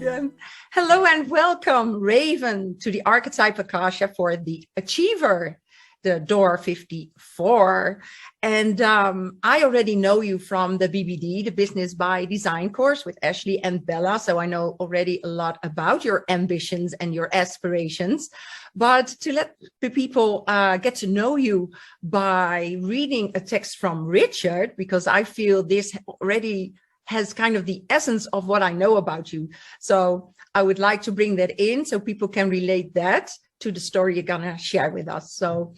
again. Hello and welcome, Rayvn, to the Archetype Akasha for the Achiever, the door 54. And I already know you from the BBD, the Business by Design course with Ashley and Bella. So I know already a lot about your ambitions and your aspirations. But to let the people get to know you by reading a text from Richard, because I feel this already has kind of the essence of what I know about you. So I would like to bring that in so people can relate that to the story you're gonna share with us. So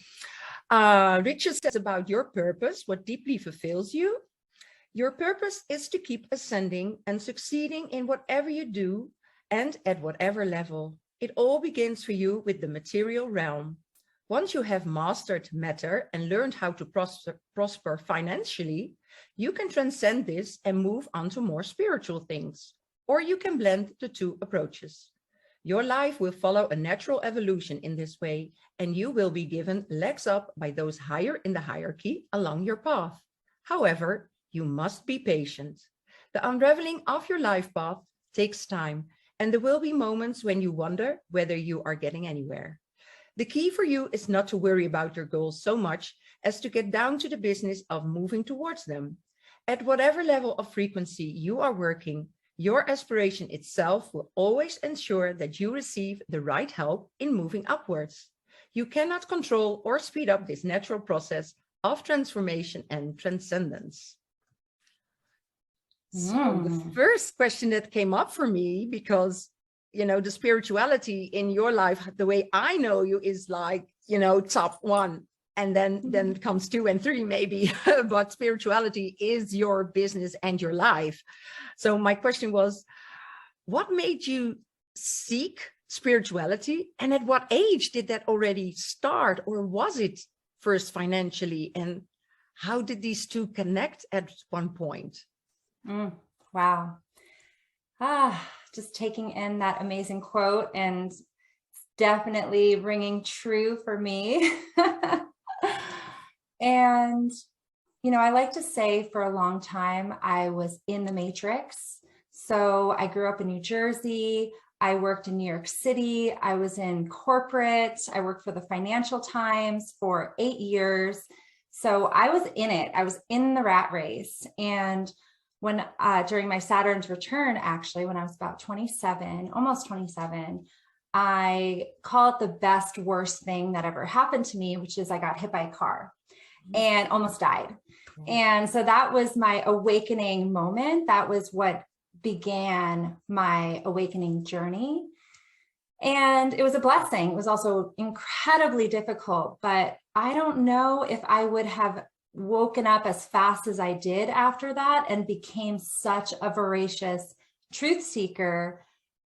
Richard says about your purpose, what deeply fulfills you. Your purpose is to keep ascending and succeeding in whatever you do and at whatever level. It all begins for you with the material realm. Once you have mastered matter and learned how to prosper financially, you can transcend this and move on to more spiritual things, or you can blend the two approaches. Your life will follow a natural evolution in this way, and you will be given legs up by those higher in the hierarchy along your path. However, you must be patient. The unraveling of your life path takes time, and there will be moments when you wonder whether you are getting anywhere. The key for you is not to worry about your goals so much as to get down to the business of moving towards them. At whatever level of frequency you are working, your aspiration itself will always ensure that you receive the right help in moving upwards. You cannot control or speed up this natural process of transformation and transcendence. So the first question that came up for me, because you know, the spirituality in your life, the way I know you is like, you know, top one, and then comes 2 and 3 maybe, but spirituality is your business and your life. So my question was, what made you seek spirituality, and at what age did that already start, or was it first financially, and how did these two connect at one point? Wow. Just taking in that amazing quote, and definitely ringing true for me. And, you know, I like to say for a long time, I was in the matrix. So I grew up in New Jersey. I worked in New York City. I was in corporate. I worked for the Financial Times for 8 years. So I was in it. I was in the rat race. And when during my Saturn's return, actually, when I was about 27, almost 27, I call it the best, worst thing that ever happened to me, which is I got hit by a car and almost died. And so that was my awakening moment. That was what began my awakening journey. And it was a blessing. It was also incredibly difficult, but I don't know if I would have woken up as fast as I did after that and became such a voracious truth seeker,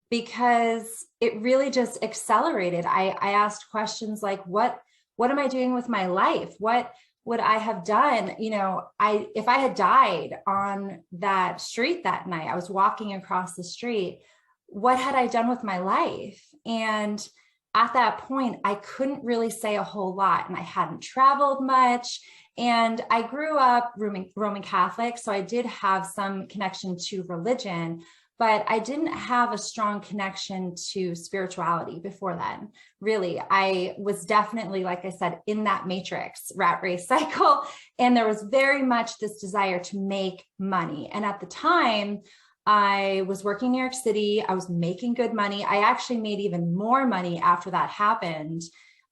because it really just accelerated. I asked questions like, what am I doing with my life? What would I have done? You know, if I had died on that street that night, I was walking across the street, what had I done with my life? And at that point, I couldn't really say a whole lot, and I hadn't traveled much. And I grew up Roman Catholic, so I did have some connection to religion, but I didn't have a strong connection to spirituality before then. Really, I was definitely, like I said, in that matrix rat race cycle, and there was very much this desire to make money. And at the time, I was working in New York City. I was making good money. I actually made even more money after that happened.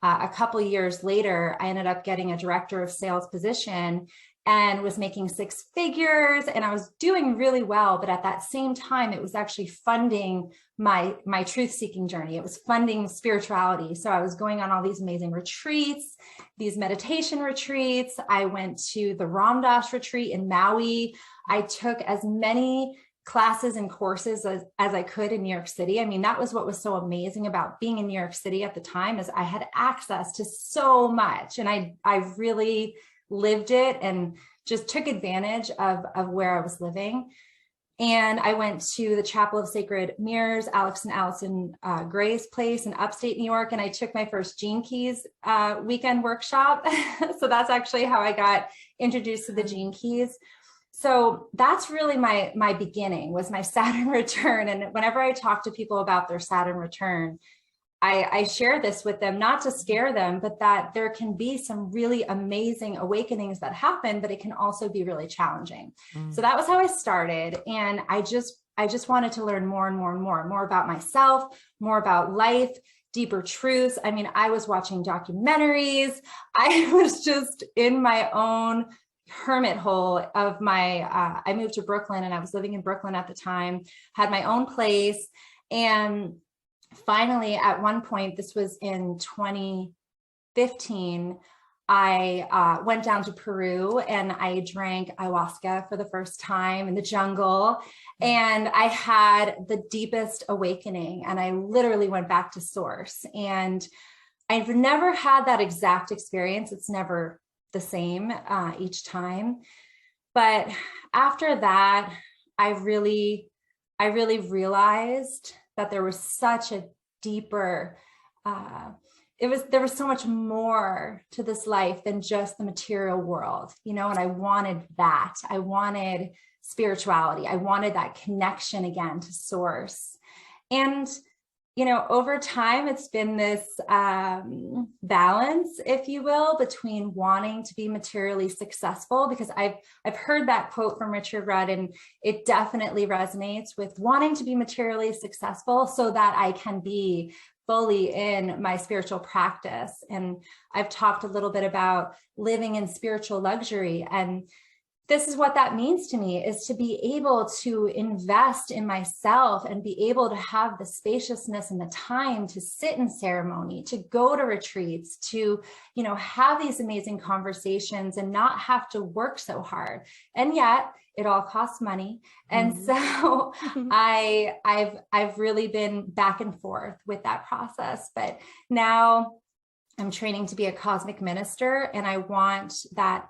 A couple of years later, I ended up getting a director of sales position and was making 6 figures, and I was doing really well. But at that same time, it was actually funding my truth-seeking journey. It was funding spirituality. So I was going on all these amazing retreats, these meditation retreats. I went to the Ram Dass retreat in Maui. I took as many classes and courses as I could in New York City. I mean, that was what was so amazing about being in New York City at the time, is I had access to so much, and I really lived it and just took advantage of where I was living. And I went to the Chapel of Sacred Mirrors, Alex and Allison Gray's place in upstate New York, and I took my first Gene Keys weekend workshop. So that's actually how I got introduced to the Gene Keys. So that's really my beginning, was my Saturn return. And whenever I talk to people about their Saturn return, I share this with them, not to scare them, but that there can be some really amazing awakenings that happen, but it can also be really challenging. So that was how I started. And I just wanted to learn more and more and more about myself, more about life, deeper truths. I mean, I was watching documentaries. I was just in my own hermit hole of my, I moved to Brooklyn, and I was living in Brooklyn at the time, had my own place. And finally, at one point, this was in 2015, I went down to Peru and I drank ayahuasca for the first time in the jungle. And I had the deepest awakening, and I literally went back to source. And I've never had that exact experience. It's never the same each time. But after that, I really realized that there was such a deeper, there was so much more to this life than just the material world, you know, and I wanted that. I wanted spirituality. I wanted that connection again to source. And, you know, over time, it's been this balance, if you will, between wanting to be materially successful, because I've heard that quote from Richard Rudd, and it definitely resonates with wanting to be materially successful so that I can be fully in my spiritual practice. And I've talked a little bit about living in spiritual luxury, and this is what that means to me, is to be able to invest in myself and be able to have the spaciousness and the time to sit in ceremony, to go to retreats, to, you know, have these amazing conversations and not have to work so hard. And yet it all costs money. And so I've really been back and forth with that process. But now I'm training to be a cosmic minister, and I want that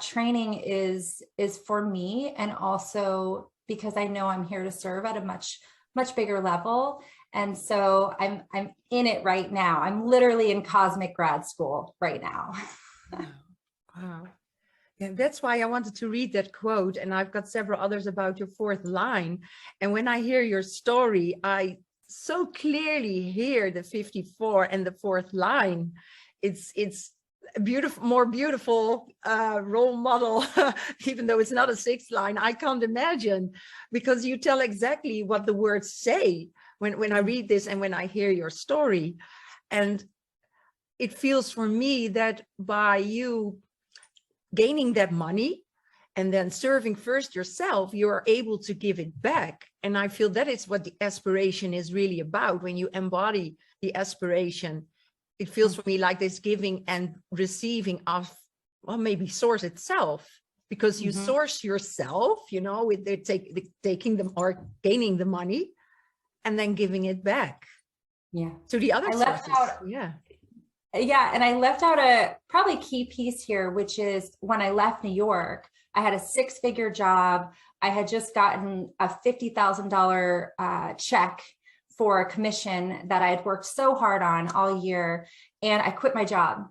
training is for me, and also because I know I'm here to serve at a much bigger level. And so I'm in it right now. I'm literally in cosmic grad school right now. Wow. Yeah, that's why I wanted to read that quote, and I've got several others about your fourth line. And when I hear your story, I so clearly hear the 54 and the fourth line. It's beautiful, more beautiful role model, even though it's not a sixth line. I can't imagine, because you tell exactly what the words say when I read this and when I hear your story. And it feels for me that by you gaining that money and then serving first yourself, you are able to give it back. And I feel that is what the aspiration is really about. When you embody the aspiration, it feels for me like this giving and receiving of, well, maybe source itself, because you source yourself, you know, with taking them or gaining the money and then giving it back. Yeah. To the other sources. Yeah. And I left out a probably key piece here, which is when I left New York, I had a 6-figure job. I had just gotten a $50,000 check for a commission that I had worked so hard on all year. And I quit my job.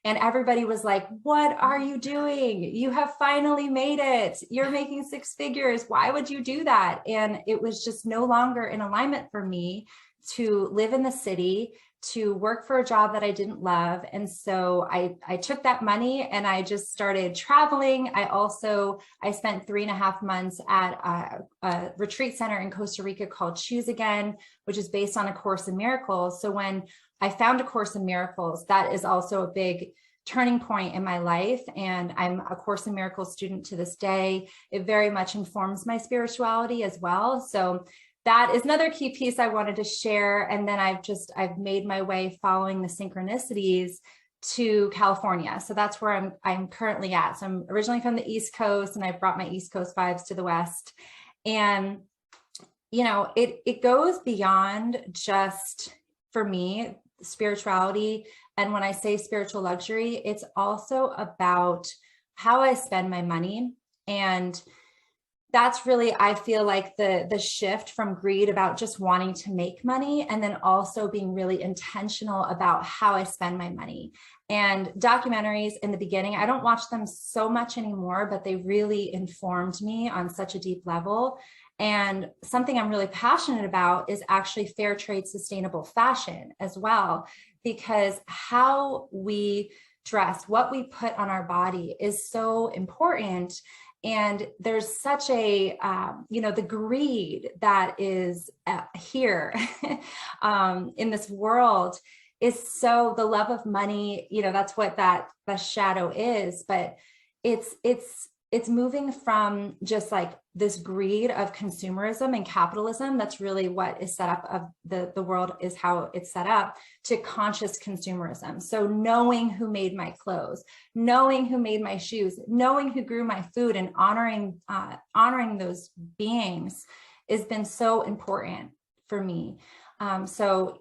And everybody was like, what are you doing? You have finally made it. You're making 6 figures. Why would you do that? And it was just no longer in alignment for me to live in the city, to work for a job that I didn't love. And so I took that money and I just started traveling. I spent 3.5 months at a retreat center in Costa Rica called Choose Again, which is based on A Course in Miracles. So when I found A Course in Miracles, that is also a big turning point in my life. And I'm a Course in Miracles student to this day. It very much informs my spirituality as well. So that is another key piece I wanted to share. And then I've made my way following the synchronicities to California. So that's where I'm currently at. So I'm originally from the East Coast, and I've brought my East Coast vibes to the West. And, you know, it goes beyond just, for me, spirituality. And when I say spiritual luxury, it's also about how I spend my money. And that's really, I feel like the shift from greed about just wanting to make money, and then also being really intentional about how I spend my money. And documentaries in the beginning, I don't watch them so much anymore, but they really informed me on such a deep level. And something I'm really passionate about is actually fair trade sustainable fashion as well, because how we dress, what we put on our body is so important. And there's such a, the greed that is here in this world is so, the love of money, that's what the shadow is, but it's moving from just like this greed of consumerism and capitalism. That's really what is set up of the world, is how it's set up, to conscious consumerism. So knowing who made my clothes, knowing who made my shoes, knowing who grew my food, and honoring those beings has been so important for me. So,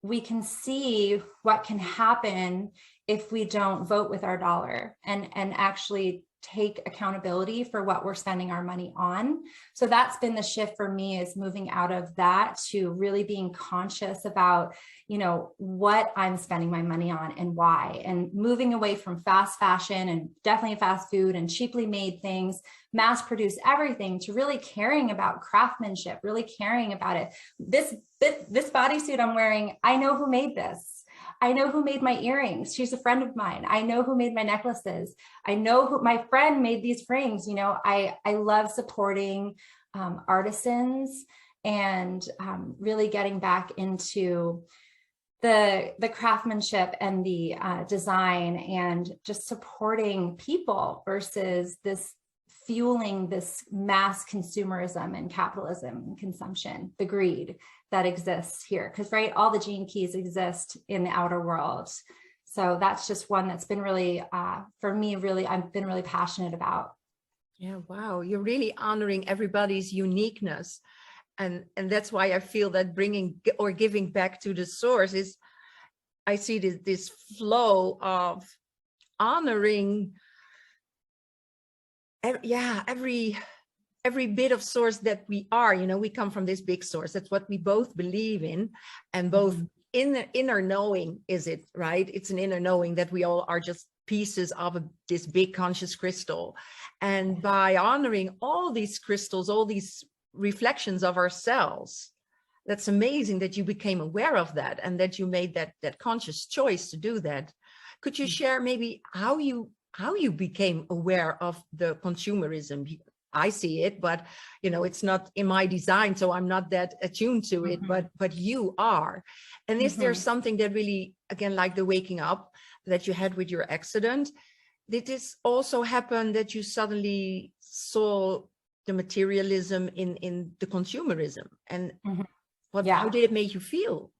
we can see what can happen if we don't vote with our dollar and actually take accountability for what we're spending our money on. So that's been the shift for me, is moving out of that to really being conscious about, what I'm spending my money on and why, and moving away from fast fashion and definitely fast food and cheaply made things, mass produce everything, to really caring about craftsmanship, really caring about it. This bodysuit I'm wearing, I know who made this. I know who made my earrings. She's a friend of mine. I know who made my necklaces. I know who my friend made these rings. I love supporting artisans, and really getting back into the craftsmanship and the design, and just supporting people versus this fueling this mass consumerism and capitalism and consumption, the greed that exists here. Because, right, all the gene keys exist in the outer world. So that's just one that's been really, for me, really, I've been really passionate about. Yeah, wow. You're really honoring everybody's uniqueness. And that's why I feel that bringing or giving back to the source is, I see this flow of honoring every bit of source that we are. We come from this big source. That's what we both believe in, and both inner knowing, is it right? It's an inner knowing that we all are just pieces of this big conscious crystal. And by honoring all these crystals, all these reflections of ourselves, that's amazing that you became aware of that, and that you made that conscious choice to do that. Could you share maybe how you became aware of the consumerism? I see it, but it's not in my design, so I'm not that attuned to it, but you are. And is there something that really, again, like the waking up that you had with your accident, did this also happen that you suddenly saw the materialism in the consumerism? And how did it make you feel?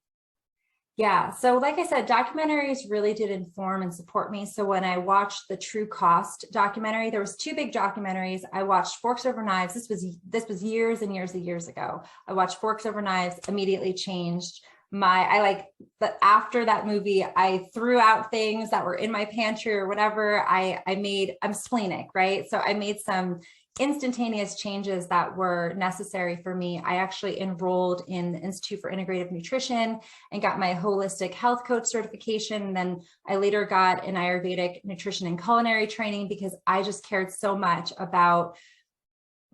Yeah. So like I said, documentaries really did inform and support me. So when I watched the True Cost documentary, there was two big documentaries. I watched Forks Over Knives. This was years and years and years ago. I watched Forks Over Knives, immediately changed after that movie, I threw out things that were in my pantry or whatever. I'm splenic, right? So I made some instantaneous changes that were necessary for me. I actually enrolled in the Institute for Integrative Nutrition and got my holistic health coach certification. And then I later got an Ayurvedic nutrition and culinary training, because I just cared so much about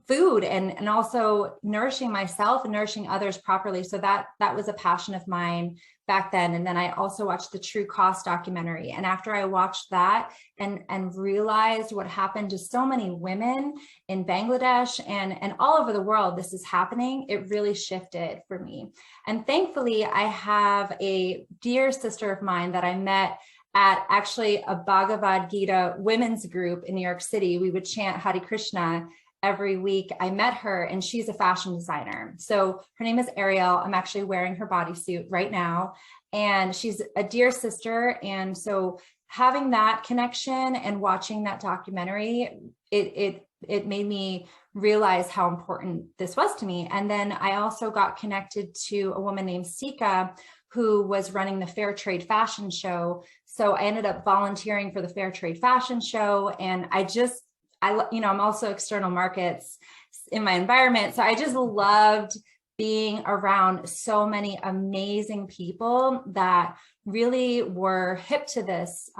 food and also nourishing myself and nourishing others properly. So that was a passion of mine back then. And then I also watched the True Cost documentary. And after I watched that and realized what happened to so many women in Bangladesh and all over the world, this is happening, it really shifted for me. And thankfully, I have a dear sister of mine that I met at actually a Bhagavad Gita women's group in New York City. We would chant Hare Krishna every week. I met her, and she's a fashion designer. So her name is Ariel. I'm actually wearing her bodysuit right now, and she's a dear sister. And so having that connection and watching that documentary, it made me realize how important this was to me. And then I also got connected to a woman named Sika, who was running the Fair Trade Fashion Show. So I ended up volunteering for the Fair Trade Fashion Show, and I I'm also external markets in my environment. So I just loved being around so many amazing people that really were hip to this,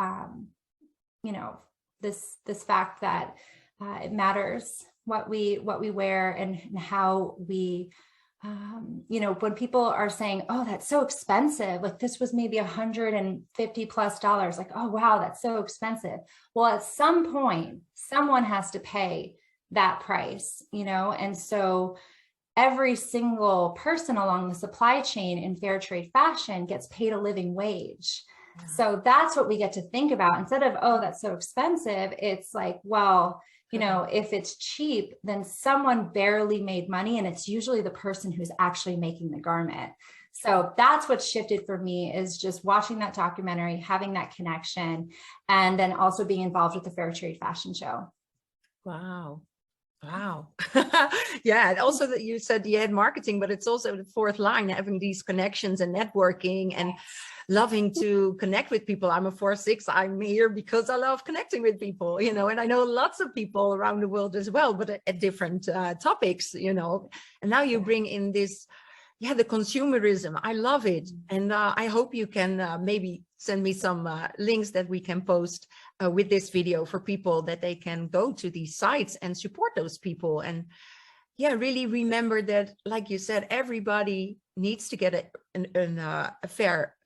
this fact that it matters what we wear and how we, when people are saying, oh, that's so expensive, like this was maybe $150+, like, oh, wow, that's so expensive. Well, at some point, someone has to pay that price, and so every single person along the supply chain in fair trade fashion gets paid a living wage. Yeah. So that's what we get to think about. Instead of, oh, that's so expensive, it's like, well, if it's cheap, then someone barely made money, and it's usually the person who's actually making the garment. So that's what shifted for me, is just watching that documentary, having that connection, and then also being involved with the Fair Trade Fashion Show. Wow. Wow. Yeah. And also that you said you had marketing, but it's also the fourth line, having these connections and networking and loving to connect with people. I'm a 4/6. I'm here because I love connecting with people, and I know lots of people around the world as well, but at different topics, and now you bring in this, the consumerism. I love it. And I hope you can maybe send me some links that we can post with this video for people, that they can go to these sites and support those people. And really remember that, like you said, everybody needs to get a fair,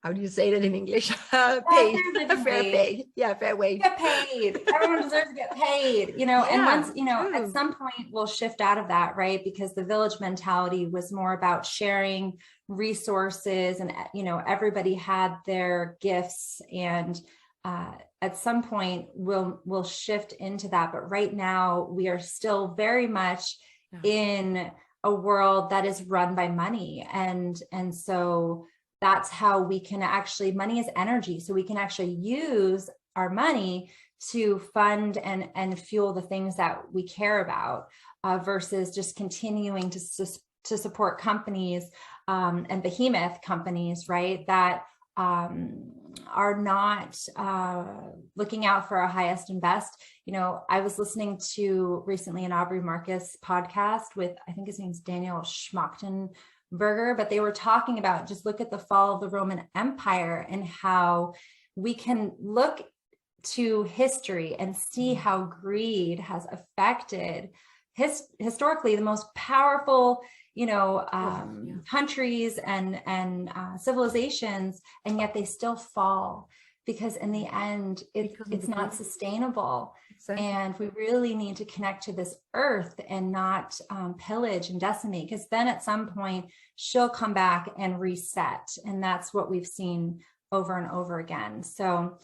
how do you say that in English? Fair pay. Yeah, fair wage. Get paid. Everyone deserves to get paid, and once, at some point we'll shift out of that, right? Because the village mentality was more about sharing resources, and, everybody had their gifts, and at some point we'll shift into that. But right now we are still very much in a world that is run by money. And so that's how we can actually, money is energy. So we can actually use our money to fund and fuel the things that we care about, versus just continuing to support companies and behemoth companies, right, that are not looking out for our highest and best. I was listening to recently an Aubrey Marcus podcast with, I think his name's Daniel Schmachtenberger, but they were talking about, just look at the fall of the Roman Empire and how we can look to history and see how greed has affected historically the most powerful countries and civilizations, and yet they still fall, because in the end it's not sustainable. Exactly. And we really need to connect to this earth and not pillage and decimate, because then at some point she'll come back and reset, and that's what we've seen over and over again. So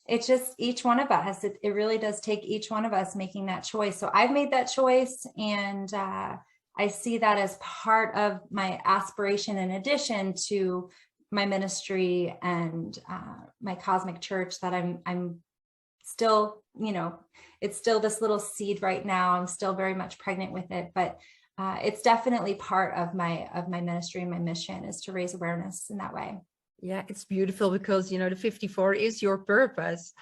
it's just each one of us, it really does take each one of us making that choice. So I've made that choice, and I see that as part of my aspiration, in addition to my ministry and my cosmic church, that I'm still, it's still this little seed right now. I'm still very much pregnant with it, but it's definitely part of my ministry and my mission, is to raise awareness in that way. Yeah, it's beautiful, because, the 54 is your purpose,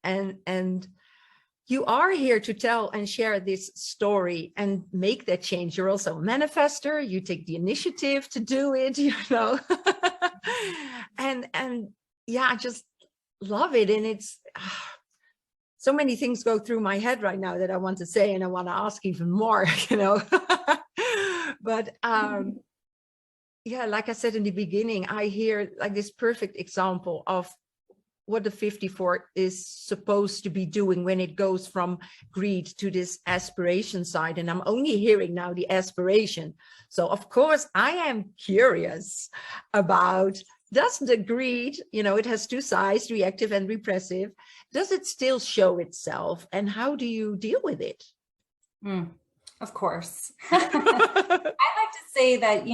and you are here to tell and share this story and make that change. You're also a manifester. You take the initiative to do it, and yeah, I just love it. And it's so many things go through my head right now that I want to say, and I want to ask even more, but yeah, like I said in the beginning, I hear like this perfect example of what the 54 is supposed to be doing when it goes from greed to this aspiration side. And I'm only hearing now the aspiration. So of course I am curious about, does the greed, it has two sides, reactive and repressive, does it still show itself, and how do you deal with it? Of course. I like to say that,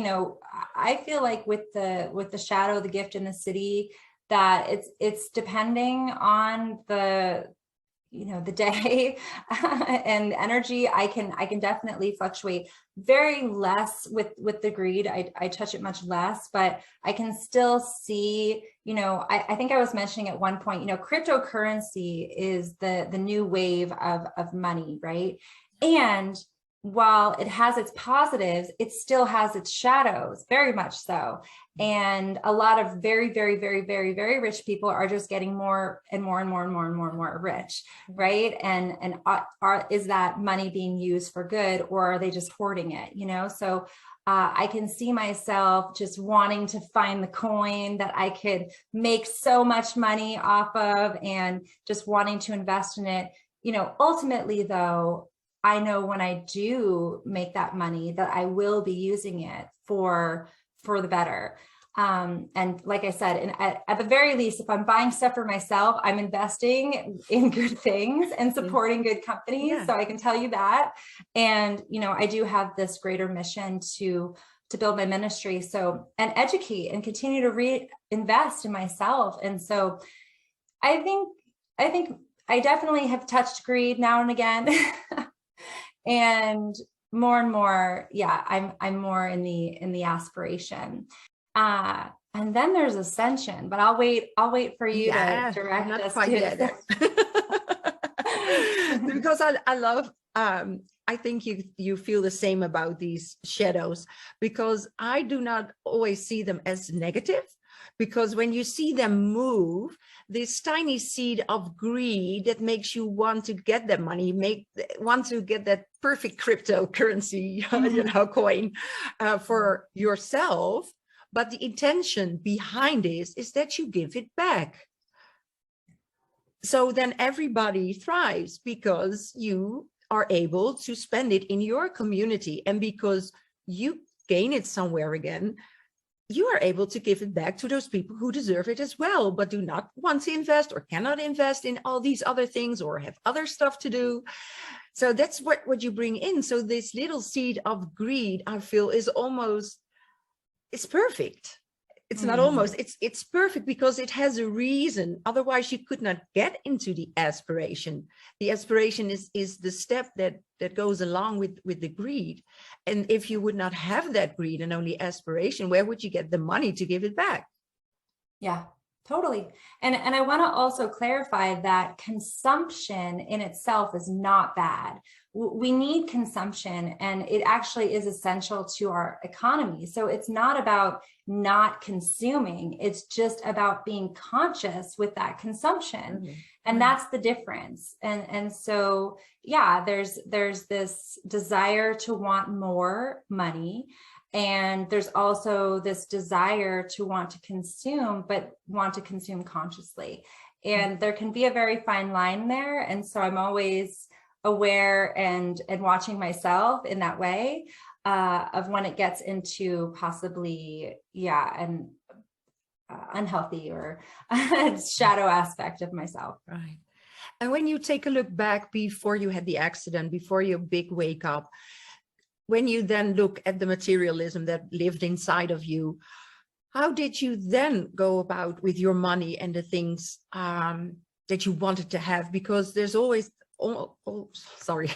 I feel like with the shadow, the gift, and the city, that it's depending on the the day and energy, I can definitely fluctuate very less with the greed. I touch it much less, but I can still see, I think I was mentioning at one point, cryptocurrency is the new wave of money, right? And while it has its positives, it still has its shadows, very much so. And a lot of very, very, very, very, very rich people are just getting more and more and more and more and more and more rich, right? And is that money being used for good, or are they just hoarding it? So I can see myself just wanting to find the coin that I could make so much money off of, and just wanting to invest in it. Ultimately, though, I know when I do make that money that I will be using it for the better. And like I said, and at the very least, if I'm buying stuff for myself, I'm investing in good things and supporting good companies. Yeah. So I can tell you that. And, I do have this greater mission to build my ministry. So, and educate and continue to reinvest in myself. And so I think I definitely have touched greed now and again. And more, yeah, I'm more in the aspiration. And then there's ascension, but I'll wait for you to direct us to because I love, I think you feel the same about these shadows, because I do not always see them as negative. Because when you see them move, this tiny seed of greed that makes you want to get that money, want to get that perfect cryptocurrency, coin for yourself. But the intention behind this is that you give it back. So then everybody thrives because you are able to spend it in your community, and because you gain it somewhere again, you are able to give it back to those people who deserve it as well, but do not want to invest or cannot invest in all these other things or have other stuff to do. So that's what you bring in. So this little seed of greed, I feel, is almost, it's perfect. It's not almost, it's perfect because it has a reason. Otherwise, you could not get into the aspiration. The aspiration is the step that goes along with the greed. And if you would not have that greed and only aspiration, where would you get the money to give it back? Yeah, totally. And I want to also clarify that consumption in itself is not bad. We need consumption, and it actually is essential to our economy. So it's not about not consuming. It's just about being conscious with that consumption. And that's the difference. And so, yeah, there's this desire to want more money. And there's also this desire to want to consume, but want to consume consciously. And there can be a very fine line there. And so I'm always aware and watching myself in that way of when it gets into possibly, an unhealthy or shadow aspect of myself. Right. And when you take a look back before you had the accident, before your big wake up, when you then look at the materialism that lived inside of you, how did you then go about with your money and the things that you wanted to have? Because there's always, sorry,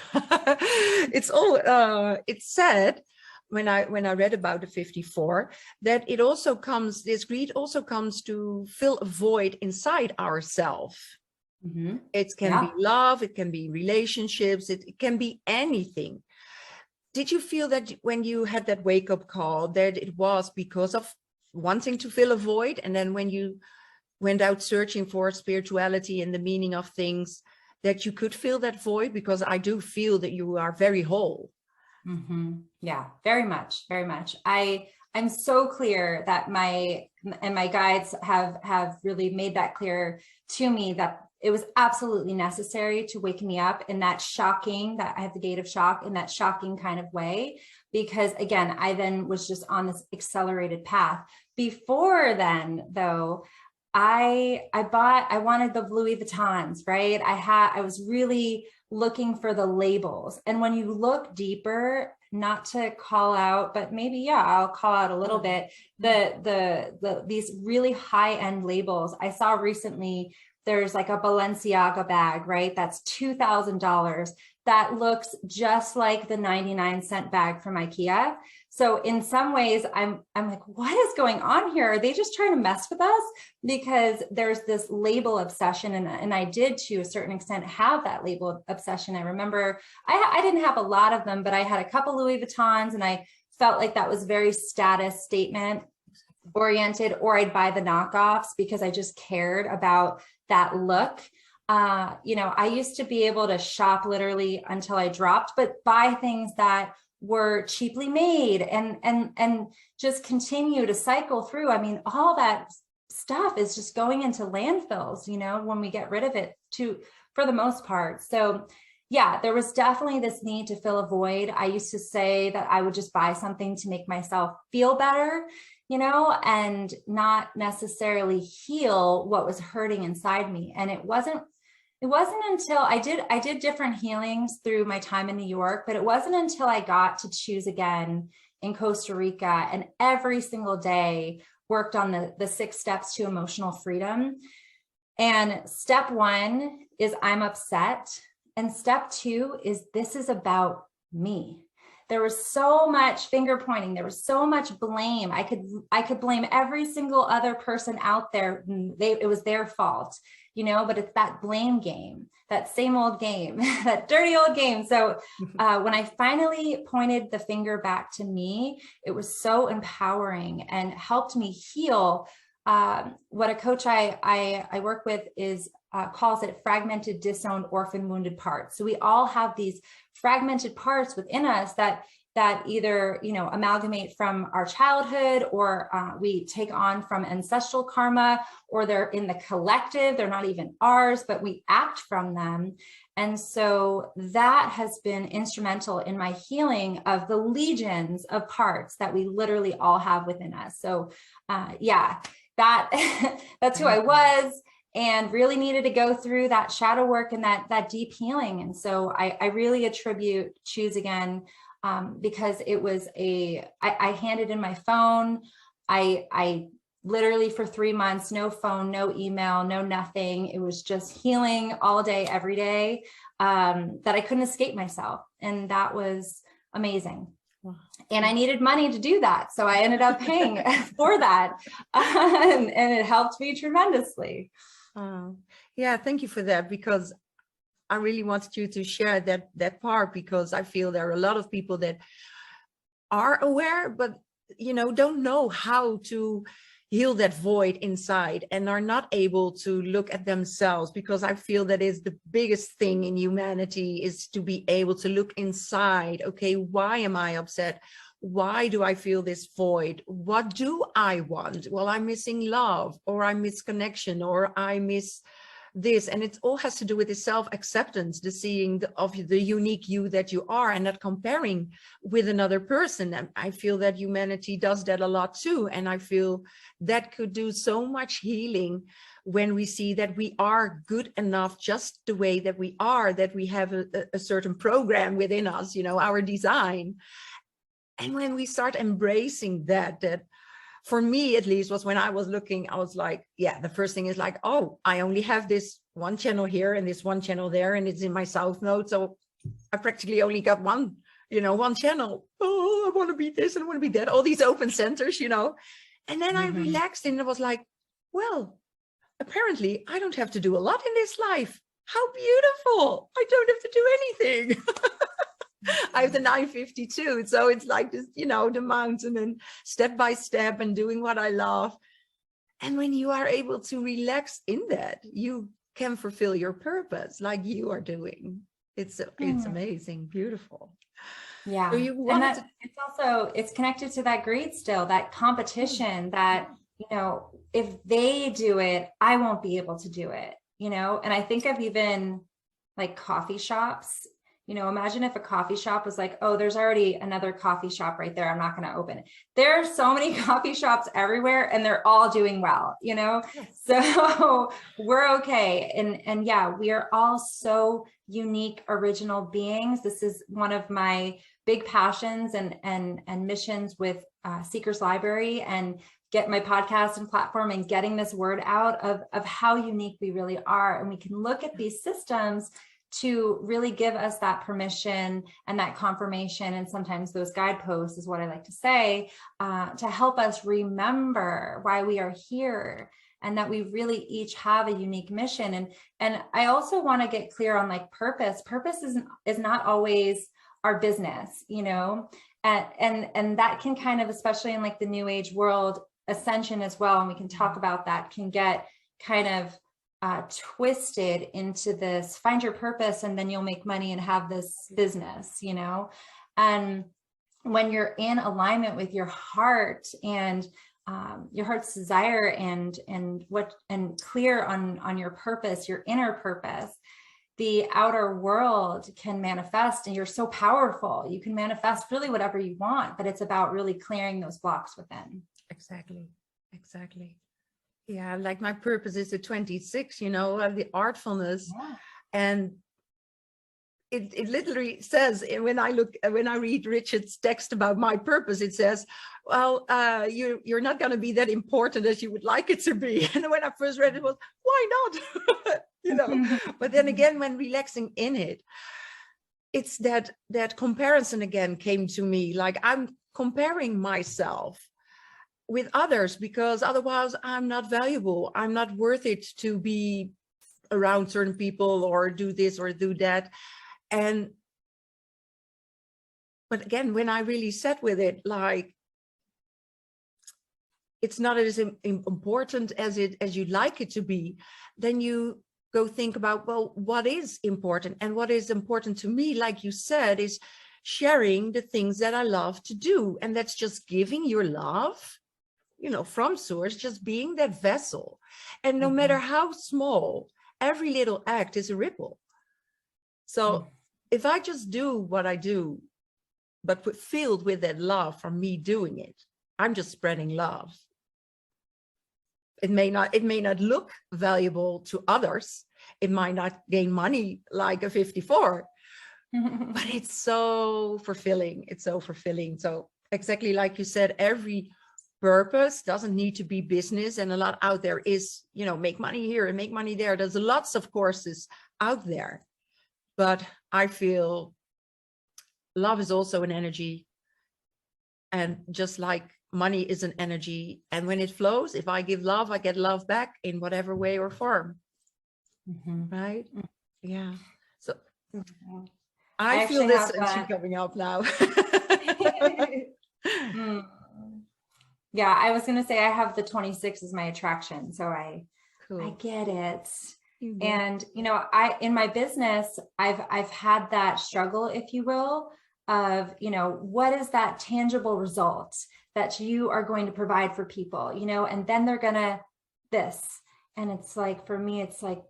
it's said when I read about the 54 that it also comes, this greed also comes to fill a void inside ourselves. It can be love, it can be relationships, it can be anything. Did you feel that when you had that wake-up call that it was because of wanting to fill a void, and then when you went out searching for spirituality and the meaning of things, that you could fill that void? Because I do feel that you are very whole. Yeah, very much, very much. I'm so clear that my guides have really made that clear to me, that it was absolutely necessary to wake me up in that shocking, that I had the gate of shock in that shocking kind of way, because again, I then was just on this accelerated path. Before then, though, I wanted the Louis Vuittons, right? I was really looking for the labels. And when you look deeper, not to call out, but maybe, I'll call out a little bit, these really high-end labels. I saw recently there's like a Balenciaga bag, right? That's $2,000. That looks just like the 99-cent bag from IKEA. So in some ways, I'm like, what is going on here? Are they just trying to mess with us? Because there's this label obsession, and I did to a certain extent have that label obsession. I remember I didn't have a lot of them, but I had a couple Louis Vuittons, and I felt like that was very status statement oriented, or I'd buy the knockoffs because I just cared about that look. You know, I used to be able to shop literally until I dropped, but buy things that were cheaply made and just continue to cycle through. I mean, all that stuff is just going into landfills, you know, when we get rid of it for the most part. So yeah, there was definitely this need to fill a void. I used to say that I would just buy something to make myself feel better, you know, and not necessarily heal what was hurting inside me. And it wasn't until I did different healings through my time in New York, but it wasn't until I got to choose again in Costa Rica and every single day worked on the 6 steps to emotional freedom. And step 1 is I'm upset. And step 2 is this is about me. There was so much finger pointing. There was so much blame. I could blame every single other person out there. It was their fault, you know, but it's that blame game, that same old game, that dirty old game. So when I finally pointed the finger back to me, it was so empowering and helped me heal. What a coach I work with is calls it fragmented, disowned, orphan, wounded parts. So we all have these fragmented parts within us that either, you know, amalgamate from our childhood, or we take on from ancestral karma, or they're in the collective, they're not even ours, but we act from them. And so that has been instrumental in my healing of the legions of parts that we literally all have within us. So yeah, that's who I was, and really needed to go through that shadow work and that deep healing. And so I really attribute Choose Again because it was I handed in my phone. I literally for 3 months, no phone, no email, no nothing. It was just healing all day, every day, that I couldn't escape myself. And that was amazing. And I needed money to do that. So I ended up paying for that. And it helped me tremendously. Yeah, thank you for that, because I really wanted you to share that part, because I feel there are a lot of people that are aware, but, you know, don't know how to heal that void inside and are not able to look at themselves, because I feel that is the biggest thing in humanity, is to be able to look inside. Okay, why am I upset? Why do I feel this void? What do I want? Well, I'm missing love, or I miss connection, or I miss this. And it all has to do with the self-acceptance, the seeing of the unique you that you are, and not comparing with another person. And I feel that humanity does that a lot too. And I feel that could do so much healing when we see that we are good enough just the way that we are, that we have a certain program within us, you know, our design. And when we start embracing that for me, at least, was when I was looking, I was like, yeah, the first thing is like, oh, I only have this one channel here and this one channel there, and it's in my south node. So I practically only got one, you know, one channel. Oh, I want to be this and I want to be that, all these open centers, you know. And then I relaxed and it was like, well, apparently I don't have to do a lot in this life. How beautiful. I don't have to do anything. I have the 952, so it's like this, you know, the mountain and step by step and doing what I love. And when you are able to relax in that, you can fulfill your purpose like you are doing. It's amazing, beautiful. Yeah, so you and that it's connected to that greed still, that competition that, you know, if they do it, I won't be able to do it, you know. And I think of even like coffee shops. You know, imagine if a coffee shop was like, oh, there's already another coffee shop right there, I'm not going to open it. There are so many coffee shops everywhere and they're all doing well, you know, so we're okay. And yeah, we are all so unique, original beings. This is one of my big passions and missions with Seeker's Library, and get my podcast and platform and getting this word out of how unique we really are. And we can look at these systems to really give us that permission and that confirmation. And sometimes those guideposts is what I like to say, to help us remember why we are here and that we really each have a unique mission. And I also want to get clear on like purpose. Purpose is not always our business, you know, and that can kind of, especially in like the new age world, ascension as well, and we can talk about that, can get kind of twisted into this, find your purpose and then you'll make money and have this business, you know. And when you're in alignment with your heart and your heart's desire and clear on your purpose, your inner purpose, the outer world can manifest, and you're so powerful. You can manifest really whatever you want, but it's about really clearing those blocks within. Exactly. Yeah, like my purpose is the 26, you know, the artfulness. Yeah. And it literally says, when I read Richard's text about my purpose, it says, well, you're not going to be that important as you would like it to be. And when I first read it, was, why not? You know, but then again, when relaxing in it, it's that comparison again came to me, like I'm comparing myself with others because otherwise I'm not valuable. I'm not worth it to be around certain people or do this or do that. But again, when I really sat with it, like, it's not as important as you'd like it to be, then you go think about, well, what is important? And what is important to me, like you said, is sharing the things that I love to do. And that's just giving your love, you know, from source, just being that vessel. And no matter how small, every little act is a ripple. So if I just do what I do, but filled with that love from me doing it, I'm just spreading love. It may not look valuable to others. It might not gain money like a 54, but it's so fulfilling. It's so fulfilling. So exactly like you said, every purpose doesn't need to be business, and a lot out there is, you know, make money here and make money there. There's lots of courses out there, but I feel love is also an energy, and just like money is an energy, and when it flows, if I give love, I get love back in whatever way or form. Right? Yeah. So I feel this energy coming up now. Yeah, I was going to say I have the 26 as my attraction. So I get it. And, you know, in my business, I've had that struggle, if you will, of, you know, what is that tangible result that you are going to provide for people, you know, and then they're going to this. And it's like, for me, it's like,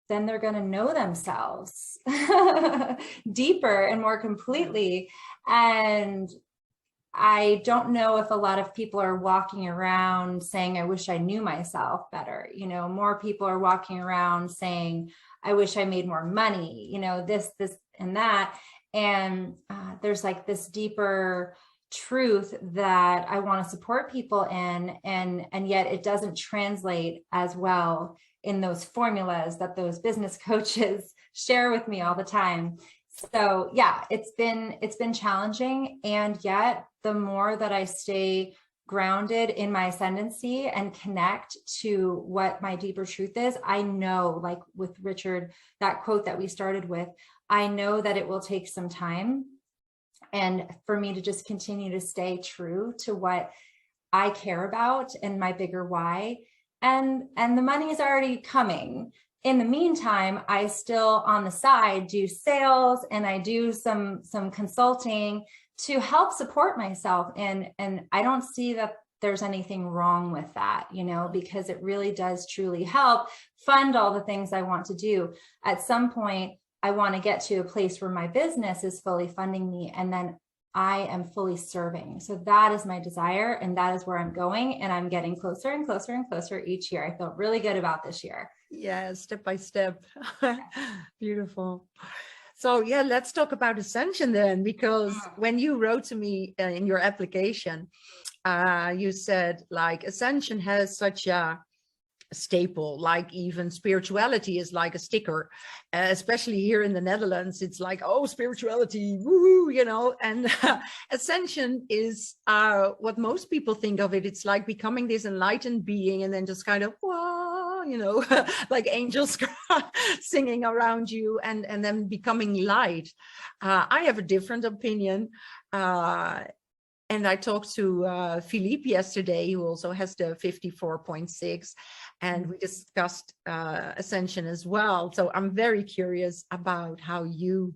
then they're going to know themselves deeper and more completely. And I don't know if a lot of people are walking around saying, I wish I knew myself better. You know, more people are walking around saying, I wish I made more money, you know, this, and that. And there's like this deeper truth that I want to support people in, and yet it doesn't translate as well in those formulas that those business coaches share with me all the time. So yeah, it's been challenging. And yet the more that I stay grounded in my ascendancy and connect to what my deeper truth is, I know, like with Richard, that quote that we started with, I know that it will take some time. And for me to just continue to stay true to what I care about and my bigger why. And the money is already coming. In the meantime, I still on the side do sales, and I do some consulting to help support myself. And I don't see that there's anything wrong with that, you know, because it really does truly help fund all the things I want to do. At some point, I want to get to a place where my business is fully funding me, and then I am fully serving. So that is my desire, and that is where I'm going, and I'm getting closer and closer and closer each year. I feel really good about this year. Yeah, step by step. Beautiful. So yeah, let's talk about ascension then, because when you wrote to me in your application, you said like ascension has such a staple, like even spirituality is like a sticker, especially here in the Netherlands. It's like, oh, spirituality, woo, you know. And ascension is what most people think of it. It's like becoming this enlightened being and then just kind of, whoa, you know, like angels singing around you, and then becoming light. I have a different opinion. And I talked to Philippe yesterday, who also has the 54.6, and we discussed ascension as well. So I'm very curious about how you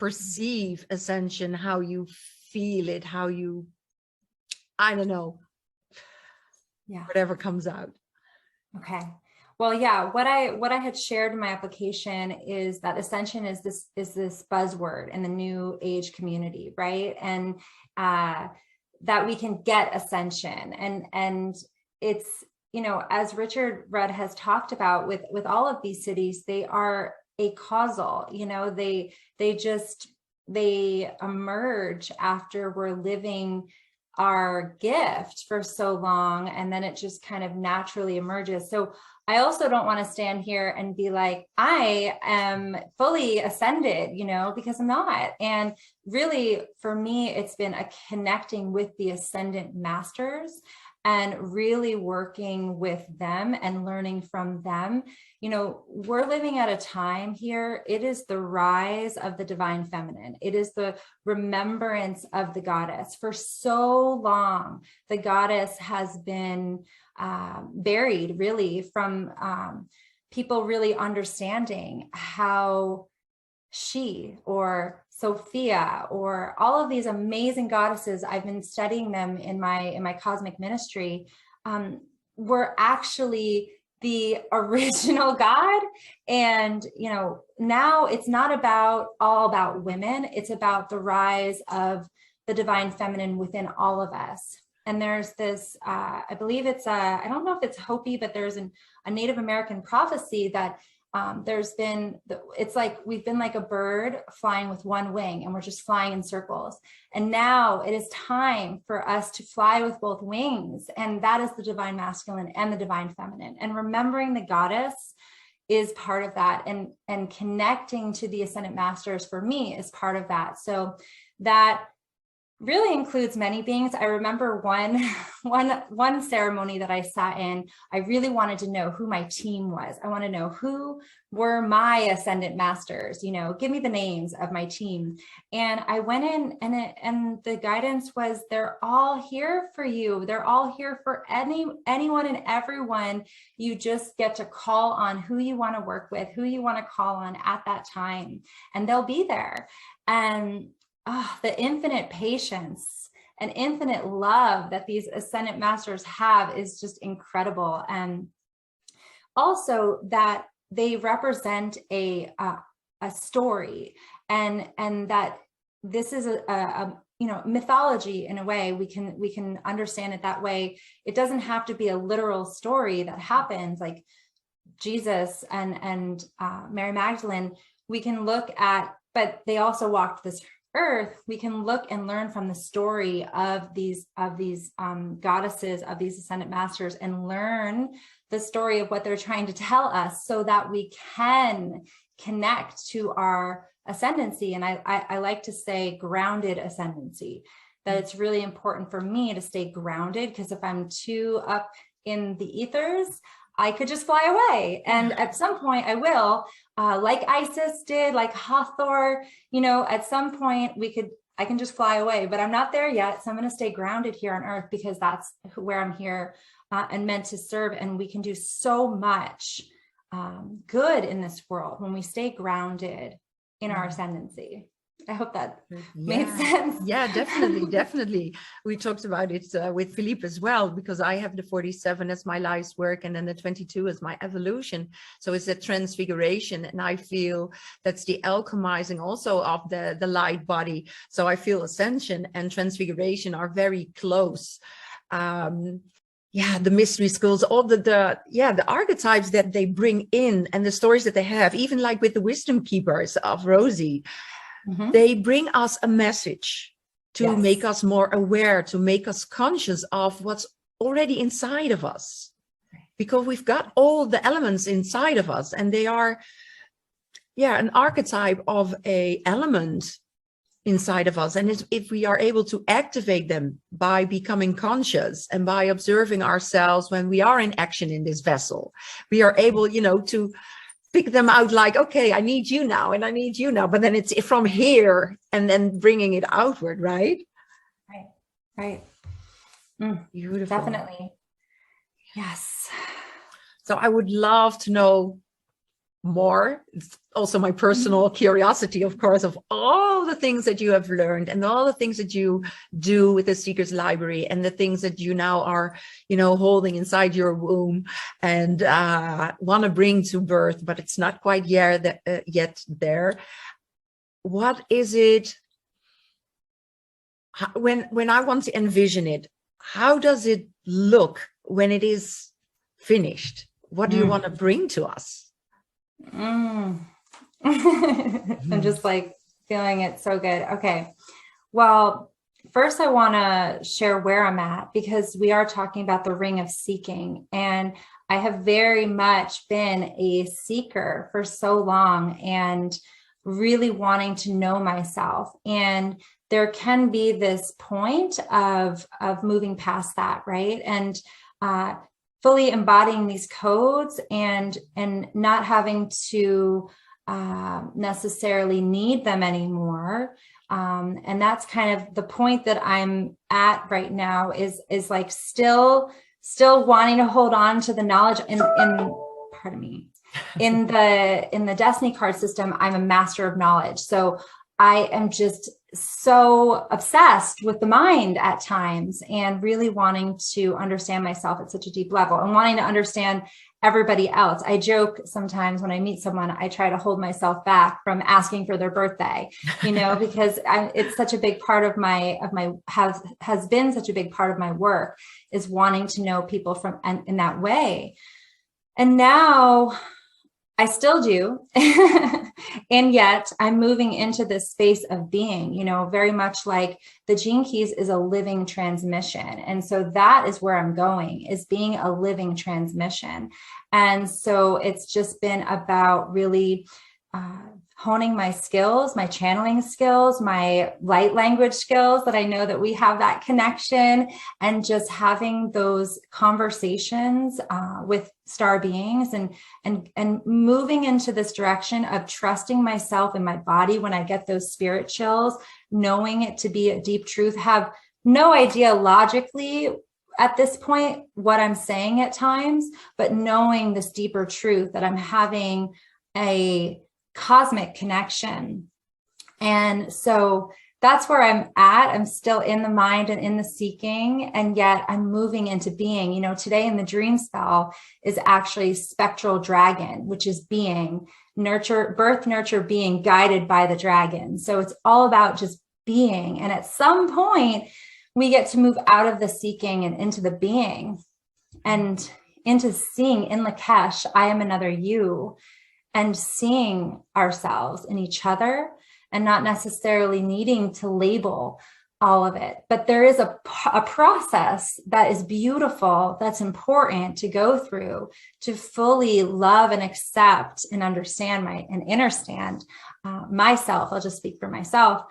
perceive ascension, how you feel it, how you, I don't know, whatever comes out. Okay. Well, yeah, what I had shared in my application is that ascension is this buzzword in the new age community, right? And that we can get ascension, and it's, you know, as Richard Rudd has talked about with all of these cities, they are a causal, you know, they emerge after we're living our gift for so long, and then it just kind of naturally emerges. So I also don't want to stand here and be like, I am fully ascended, you know, because I'm not. And really, for me, it's been a connecting with the ascendant masters and really working with them and learning from them. You know, we're living at a time here. It is the rise of the divine feminine. It is the remembrance of the goddess. For so long, the goddess has been buried, really, from people really understanding how she or Sophia or all of these amazing goddesses, I've been studying them in my cosmic ministry, were actually the original God. And, you know, now it's not all about women. It's about the rise of the divine feminine within all of us. And there's this, I believe it's, I don't know if it's Hopi, but there's a Native American prophecy that there's been, it's like we've been like a bird flying with one wing, and we're just flying in circles. And now it is time for us to fly with both wings. And that is the divine masculine and the divine feminine. And remembering the goddess is part of that. And connecting to the ascendant masters for me is part of that. So that really includes many beings. I remember one ceremony that I sat in. I really wanted to know who my team was. I want to know who were my ascendant masters, you know, give me the names of my team. And I went in, and the guidance was, they're all here for you. They're all here for anyone and everyone. You just get to call on who you want to work with, who you want to call on at that time, and they'll be there. And the infinite patience and infinite love that these ascendant masters have is just incredible. And also that they represent a story, and that this is a you know, mythology in a way. We can understand it that way. It doesn't have to be a literal story that happens like Jesus and Mary Magdalene. We can look at, but they also walked this earth. We can look and learn from the story of these goddesses, of these ascendant masters, and learn the story of what they're trying to tell us, so that we can connect to our ascendancy. And I like to say grounded ascendancy, that it's really important for me to stay grounded, because if I'm too up in the ethers, I could just fly away. And at some point I will, like Isis did, like Hathor, you know, at some point I can just fly away, but I'm not there yet. So I'm going to stay grounded here on earth, because that's where I'm here and meant to serve. And we can do so much good in this world when we stay grounded in our ascendancy. I hope that made sense. Yeah, definitely. We talked about it with Philippe as well, because I have the 47 as my life's work, and then the 22 as my evolution. So it's a transfiguration, and I feel that's the alchemizing also of the light body. So I feel ascension and transfiguration are very close. yeah, the mystery schools, all the archetypes that they bring in and the stories that they have, even like with the wisdom keepers of Rosie, they bring us a message to make us more aware, to make us conscious of what's already inside of us, because we've got all the elements inside of us, and they are, an archetype of a element inside of us. And if we are able to activate them by becoming conscious and by observing ourselves when we are in action in this vessel, we are able, to pick them out like, okay, I need you now and I need you now, but then it's from here and then bringing it outward, right? Right. Beautiful. Definitely. Yes. So I would love to know more. It's also my personal curiosity, of course, of all the things that you have learned and all the things that you do with the Seeker's Library and the things that you now are, holding inside your womb and want to bring to birth, but it's not quite yet there. What is it? When I want to envision it, how does it look when it is finished? What do you want to bring to us? I'm just like feeling it so good. Okay. Well, first I want to share where I'm at, because we are talking about the ring of seeking, and I have very much been a seeker for so long and really wanting to know myself. And there can be this point of moving past that, right? And fully embodying these codes and not having to necessarily need them anymore. And that's kind of the point that I'm at right now, is like still wanting to hold on to the knowledge in the destiny card system. I'm a master of knowledge. So I am just so obsessed with the mind at times, and really wanting to understand myself at such a deep level and wanting to understand everybody else. I joke sometimes when I meet someone, I try to hold myself back from asking for their birthday, because it's such a big part of has been such a big part of my work, is wanting to know people in that way. And now I still do. And yet I'm moving into this space of being, very much like the Gene Keys is a living transmission. And so that is where I'm going, is being a living transmission. And so it's just been about really honing my skills, my channeling skills, my light language skills, that I know that we have that connection, and just having those conversations with star beings and moving into this direction of trusting myself in my body when I get those spirit chills, knowing it to be a deep truth, have no idea logically at this point what I'm saying at times, but knowing this deeper truth that I'm having a cosmic connection. And so that's where I'm at. I'm still in the mind and in the seeking, and yet I'm moving into being. Today in the dream spell is actually spectral dragon, which is being, birth, nurture, being, guided by the dragon. So it's all about just being. And at some point we get to move out of the seeking and into the being, and into seeing in Lakesh, I am another you, and seeing ourselves in each other, and not necessarily needing to label all of it. But there is a process that is beautiful, that's important to go through to fully love and accept and understand understand myself. I'll just speak for myself,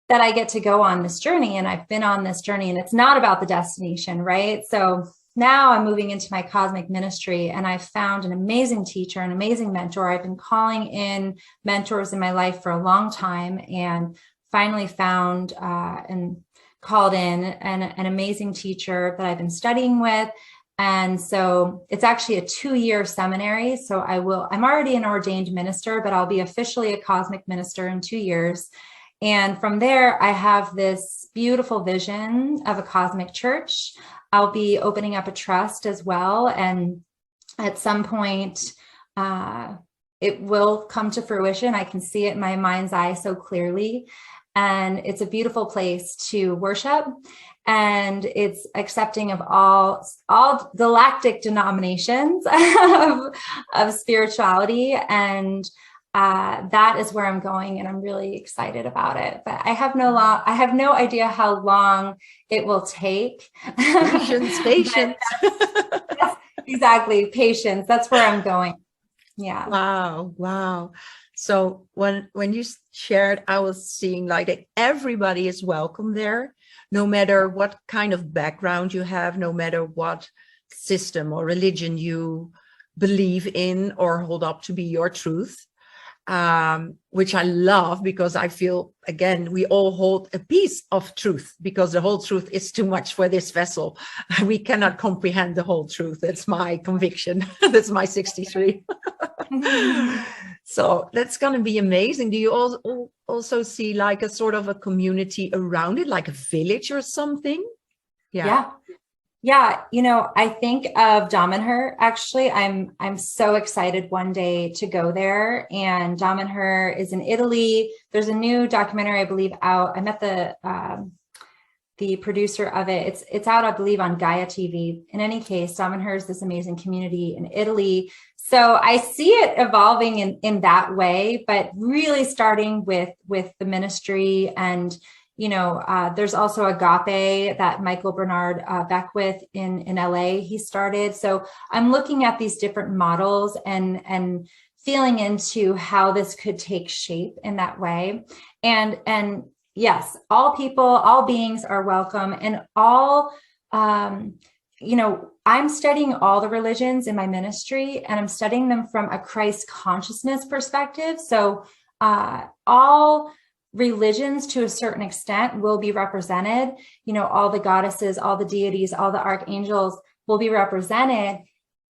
that I get to go on this journey. And I've been on this journey, and it's not about the destination, right? So now I'm moving into my cosmic ministry, and I've found an amazing teacher, an amazing mentor. I've been calling in mentors in my life for a long time, and finally found and called in an amazing teacher that I've been studying with. And so it's actually a 2-year seminary. So I'm already an ordained minister, but I'll be officially a cosmic minister in 2 years. And from there, I have this beautiful vision of a cosmic church. I'll be opening up a trust as well. And at some point, it will come to fruition. I can see it in my mind's eye so clearly. and it's a beautiful place to worship. And it's accepting of all galactic denominations of spirituality. And that is where I'm going, and I'm really excited about it. But I have no idea how long it will take. Patience. Yes, exactly. Patience. That's where I'm going. Yeah. Wow. So when you shared, I was seeing like that everybody is welcome there, no matter what kind of background you have, no matter what system or religion you believe in or hold up to be your truth. Which I love, because I feel, again, we all hold a piece of truth, because the whole truth is too much for this vessel. We cannot comprehend the whole truth. That's my conviction. That's my 63. So that's going to be amazing. Do you also see like a sort of a community around it, like a village or something? Yeah. I think of Damanhur. Actually, I'm so excited one day to go there. And Damanhur is in Italy. There's a new documentary, I believe, out. I met the producer of it. It's out, I believe, on Gaia TV. In any case, Damanhur is this amazing community in Italy. So I see it evolving in that way, but really starting with the ministry. And there's also Agape that Michael Bernard Beckwith in LA, he started. So I'm looking at these different models and feeling into how this could take shape in that way. And yes, all people, all beings are welcome, and all, I'm studying all the religions in my ministry, and I'm studying them from a Christ consciousness perspective. So all religions to a certain extent will be represented, all the goddesses, all the deities, all the archangels will be represented.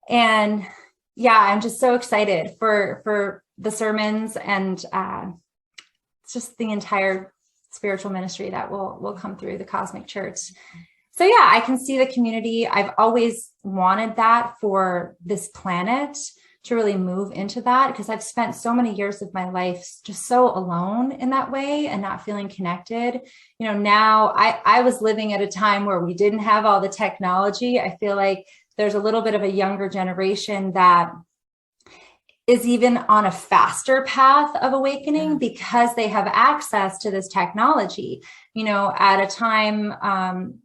And yeah, I'm just so excited for the sermons, and it's just the entire spiritual ministry that will come through the cosmic church. So yeah, I can see the community. I've always wanted that for this planet, to really move into that, because I've spent so many years of my life just so alone in that way and not feeling connected. Now I was living at a time where we didn't have all the technology. I feel like there's a little bit of a younger generation that is even on a faster path of awakening because they have access to this technology. At a time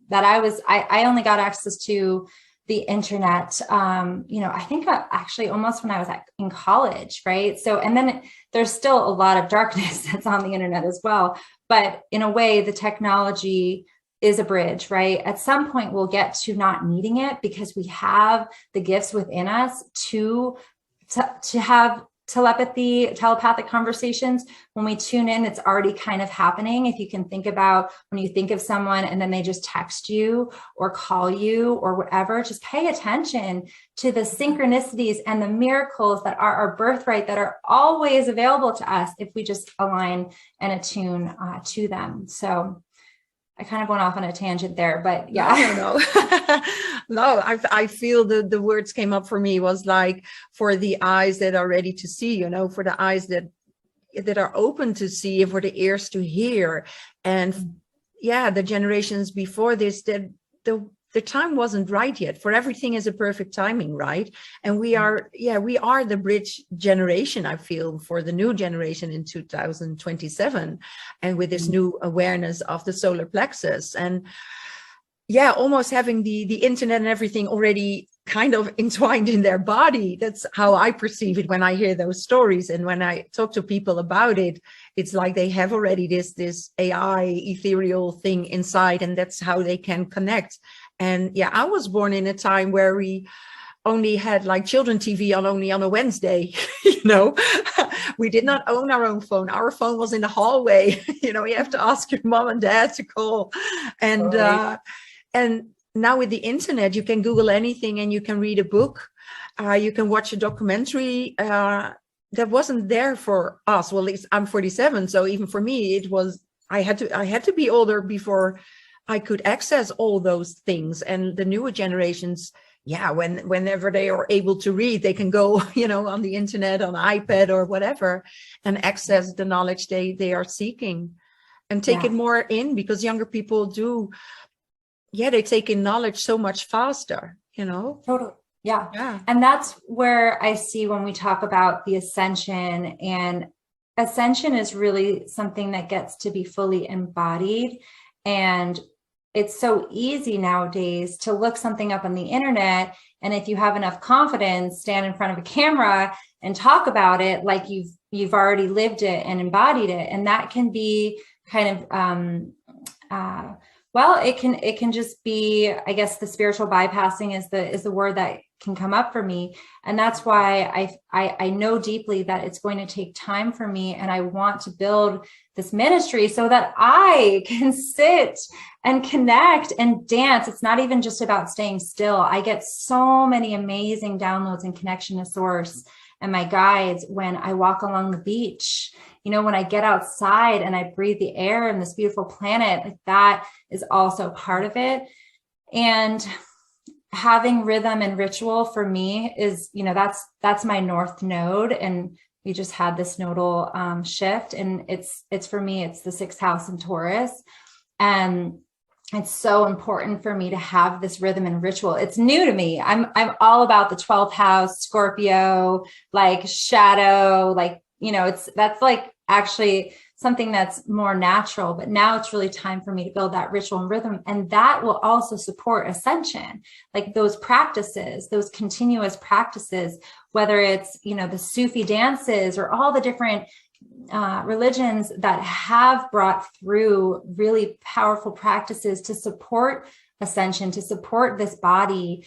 that I only got access to the internet, I think actually almost when I was in college, right? So, and then there's still a lot of darkness that's on the internet as well. But in a way, the technology is a bridge, right? At some point, we'll get to not needing it because we have the gifts within us to have telepathic conversations. When we tune in, it's already kind of happening. If you can think about when you think of someone and then they just text you or call you or whatever, just pay attention to the synchronicities and the miracles that are our birthright, that are always available to us if we just align and attune to them. So I kind of went off on a tangent there, but yeah. No, I feel the words came up for me was like, for the eyes that are ready to see, for the eyes that are open to see, for the ears to hear. And yeah, the generations before this, that the time wasn't right yet. For everything is a perfect timing, right? And we are the bridge generation, I feel, for the new generation in 2027. And with this new awareness of the solar plexus, and yeah, almost having the internet and everything already kind of entwined in their body. That's how I perceive it when I hear those stories. And when I talk to people about it, it's like they have already this AI ethereal thing inside, and that's how they can connect. And yeah, I was born in a time where we only had like children TV only on a Wednesday, we did not own our own phone. Our phone was in the hallway. You have to ask your mom and dad to call. And, and now with the internet, you can Google anything and you can read a book. You can watch a documentary that wasn't there for us. Well, at least I'm 47. So even for me, I had to be older before I could access all those things. And the newer generations, whenever they are able to read, they can go, on the internet, on iPad or whatever, and access the knowledge they are seeking. and take it more in, because younger people do, they take in knowledge so much faster, you know? Totally. Yeah. And that's where I see when we talk about the ascension, and ascension is really something that gets to be fully embodied. And it's so easy nowadays to look something up on the internet, and if you have enough confidence, stand in front of a camera and talk about it like you've already lived it and embodied it. And that can be kind of it can just be, I guess, the spiritual bypassing is the word that can come up for me. And that's why I know deeply that it's going to take time for me, and I want to build this ministry so that I can sit and connect and dance. It's not even just about staying still. I get so many amazing downloads and connection to source and my guides when I walk along the beach. You know, when I get outside and I breathe the air and this beautiful planet, like that is also part of it. And having rhythm and ritual for me is, you know, that's my North Node. And we just had this nodal shift, and it's for me, it's the 6th house in Taurus. And it's so important for me to have this rhythm and ritual. It's new to me. I'm all about the 12th house, Scorpio, like shadow, like, you know, that's like actually something that's more natural, but now it's really time for me to build that ritual and rhythm. And that will also support ascension, like those practices, those continuous practices, whether it's, you know, the Sufi dances or all the different religions that have brought through really powerful practices to support ascension, to support this body,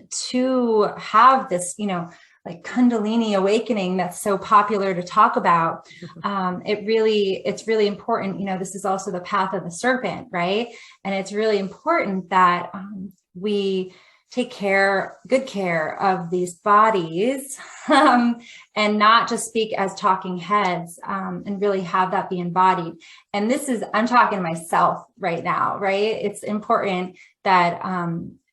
to have this, you know, like Kundalini awakening that's so popular to talk about. It's really important. You know, this is also the path of the serpent, right? And it's really important that we take good care of these bodies, and not just speak as talking heads, and really have that be embodied. And I'm talking to myself right now, right? It's important that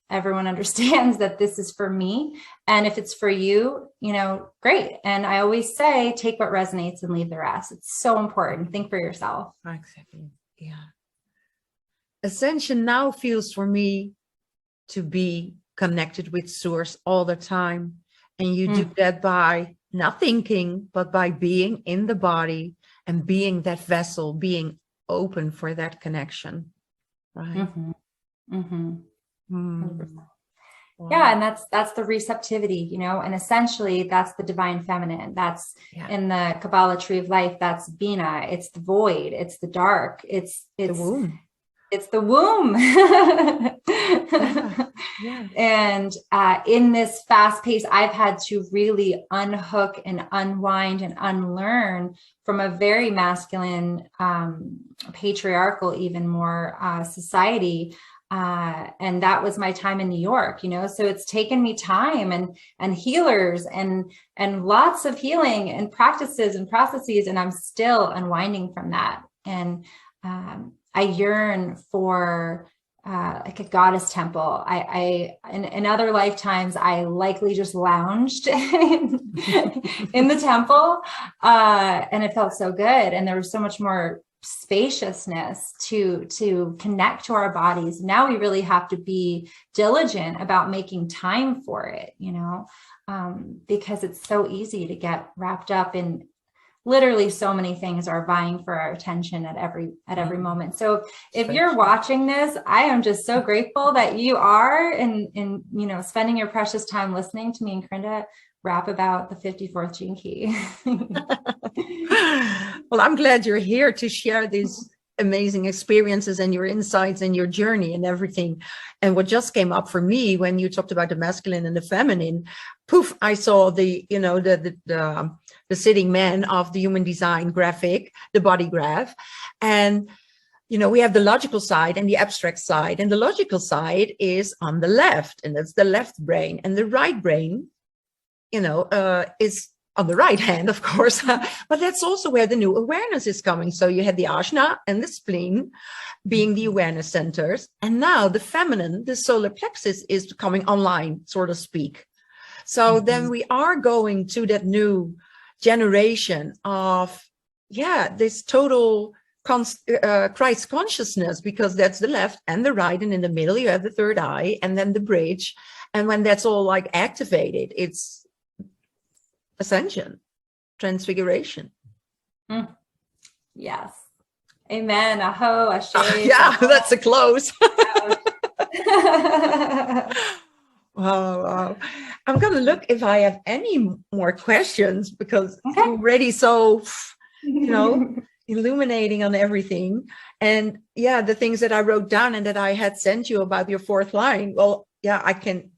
everyone understands that this is for me. And if it's for you, you know, great. And I always say, take what resonates and leave the rest. It's so important. Think for yourself. Exactly. Yeah. Ascension now feels for me to be connected with source all the time. And you do that by not thinking, but by being in the body and being that vessel, being open for that connection. Right. Wow. Yeah, and that's the receptivity, you know, and essentially that's the divine feminine. That's in the Kabbalah tree of life. That's Bina. It's the void. It's the dark. It's the womb. It's the womb. And in this fast pace, I've had to really unhook and unwind and unlearn from a very masculine, patriarchal, even more society. And that was my time in New York, you know, so it's taken me time and healers and lots of healing and practices and processes. And I'm still unwinding from that. And I yearn for like a goddess temple. In other lifetimes, I likely just lounged in the temple, and it felt so good. And there was so much more spaciousness to connect to our bodies. Now we really have to be diligent about making time for it, you know, because it's so easy to get wrapped up in literally so many things are vying for our attention at every moment. So if you're watching this, I am just so grateful that you are and you know, spending your precious time listening to me and Corrinda rap about the 54th gene key. Well, I'm glad you're here to share these amazing experiences and your insights and your journey and everything. And what just came up for me when you talked about the masculine and the feminine, poof, I saw the sitting man of the human design graphic, the body graph. And, you know, we have the logical side and the abstract side, and the logical side is on the left, and that's the left brain, and the right brain, you know, is on the right hand, of course, but that's also where the new awareness is coming. So you had the ajna and the spleen being the awareness centers. And now the feminine, the solar plexus, is coming online, so to speak. So then we are going to that new generation of, this total Christ consciousness, because that's the left and the right, and in the middle you have the third eye, and then the bridge. And when that's all like activated, it's ascension, transfiguration. Yes. Amen. Aho, ashe. Yeah, that's a close. Wow. I'm going to look if I have any more questions, because you're already so, illuminating on everything. And yeah, the things that I wrote down and that I had sent you about your fourth line. Well, yeah, I can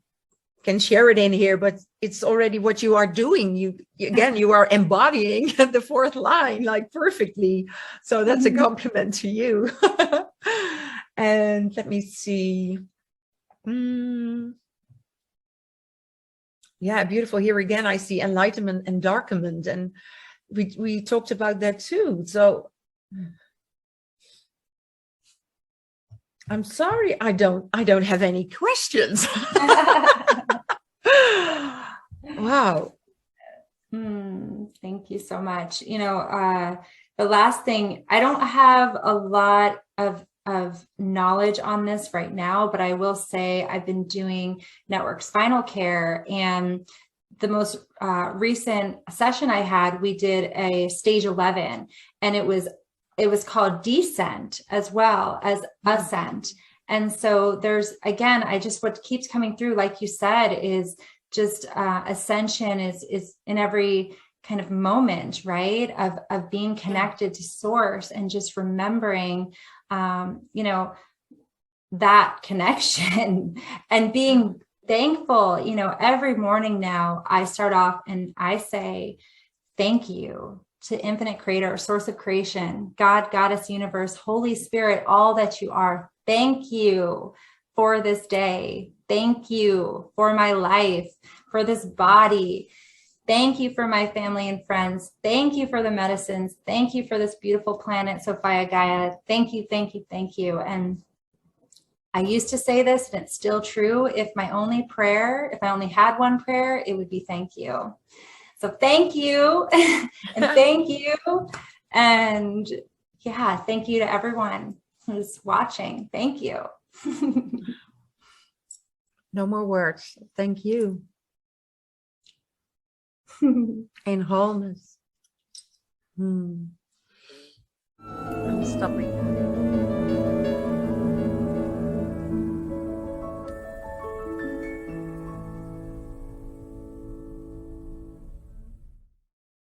share it in here, but it's already what you are doing. You are embodying the fourth line like perfectly. So that's a compliment to you. And let me see. Yeah, beautiful. Here again, I see enlightenment and darkenment, and we talked about that too. So I'm sorry, I don't have any questions. Wow. Thank you so much. The last thing, I don't have a lot of knowledge on this right now, but I will say I've been doing network spinal care, and the most recent session I had, we did a stage 11, and it was called descent as well as ascent. And so there's, again, what keeps coming through, like you said, is just ascension is in every kind of moment, right? Of being connected to source, and just remembering, that connection, and being thankful. Every morning now I start off and I say, thank you to infinite creator, source of creation, God, goddess, universe, Holy Spirit, all that you are. Thank you for this day. Thank you for my life, for this body. Thank you for my family and friends. Thank you for the medicines. Thank you for this beautiful planet, Sophia Gaia. Thank you, thank you, thank you. And I used to say this, and it's still true. If I only had one prayer, it would be thank you. So thank you, and thank you. And yeah, thank you to everyone who's watching. Thank you. No more words. Thank you. In wholeness. I'm stopping.